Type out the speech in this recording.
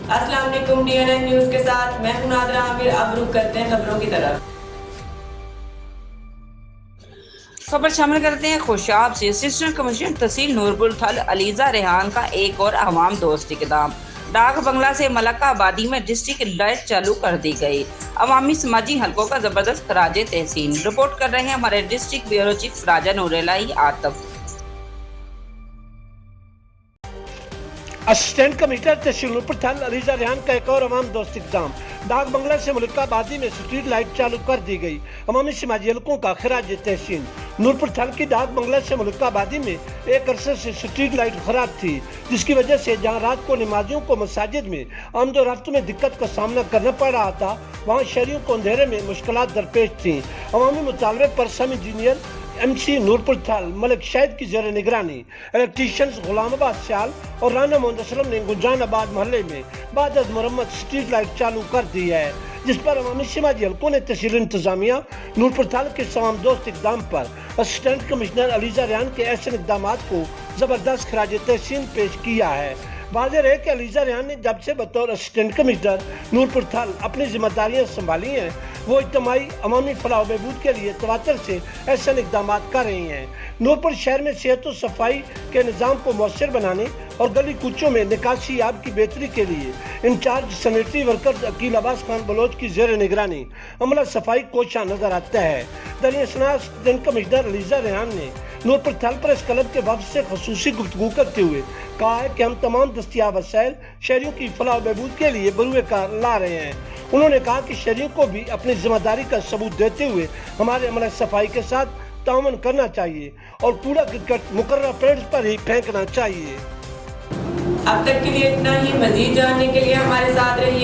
السلام علیکم، DNN news کے ساتھ میں ہوں نادرہ عامر۔ اب رخ کرتے ہیں خبروں کی طرف۔ خبر شامل کرتے ہیں خوشاب سے۔ اسسٹنٹ کمشنر تحصیل نورپور تھل علیزہ ریحان کا ایک اور عوام دوست اقدام۔ ڈاک بنگلہ سے ملکہ آبادی میں ڈسٹرکٹ لائٹ چالو کر دی گئی۔ عوامی سماجی حلقوں کا زبردست خراج تحسین۔ رپورٹ کر رہے ہیں ہمارے ڈسٹرکٹ بیورو چیف راجہ نور الہی عاطف۔ اسسٹنٹ کمشنر تحصیل نورپور تھل علیزہ ریحان کا ایک اور عوام دوست اقدام۔ ڈاک بنگلہ سے ملکہ آبادی میں اسٹریٹ لائٹ چالو کر دی گئی۔ عوامی سماجی حلقوں کا خراج تحسین۔ نورپور تھل کی ڈاک بنگلہ سے ملکہ آبادی میں ایک عرصے سے اسٹریٹ لائٹ خراب تھی، جس کی وجہ سے جہاں رات کو نمازیوں کو مساجد میں آمد و رفت میں دقت کا سامنا کرنا پڑ رہا تھا، وہاں شہریوں کو اندھیرے میں مشکلات درپیش تھیں۔ عوامی مطالبے پر سب انجینئر MC نورپور تھل ملک شاہد کی زیر نگرانی الیکٹریشنز غلام آباد سیال اور رانا محمد اسلم نے گلجان آباد محلے میں بعد از مرمت اسٹریٹ لائٹ چالو کر دی ہے، جس پر عوامی سماجی حلقوں نے تحصیل انتظامیہ نورپور تھل کے عوام دوست اقدام پر اسسٹنٹ کمشنر علیزہ ریحان کے احسن اقدامات کو زبردست خراج تحسین پیش کیا ہے۔ واضح رہے کہ علیزہ ریحان نے جب سے بطور اسسٹنٹ کمشنر نورپور تھل اپنی ذمہ داریاں سنبھالی ہیں، وہ اجتماعی عوامی فلاح و بہبود کے لیے تواتر سے احسن اقدامات کر رہی ہیں۔ نورپور شہر میں صحت و صفائی کے نظام کو مؤثر بنانے اور گلی کوچوں میں نکاسی آب کی بہتری کے لیے انچارج سینیٹری ورکر عقیل عباس خان بلوچ کی زیر نگرانی عملہ صفائی کوشاں نظر آتا ہے۔ دریں اثنا اسسٹنٹ کمشنر علیزہ ریحان نے نورپور تھل پریس کلب کے وفد سے خصوصی گفتگو کرتے ہوئے کہا ہے کہ ہم تمام دستیاب وسائل شہریوں کی فلاح و بہبود کے لیے بروئے کار لا رہے ہیں۔ انہوں نے کہا کہ شہریوں کو بھی اپنی ذمہ داری کا ثبوت دیتے ہوئے ہمارے عملہ صفائی کے ساتھ تعاون کرنا چاہیے اور کوڑا کرکٹ مقررہ پلیٹس پر ہی پھینکنا چاہیے۔ اب تک کے لیے اتنا ہی۔ مزید جاننے کے لیے ہمارے ساتھ رہیے۔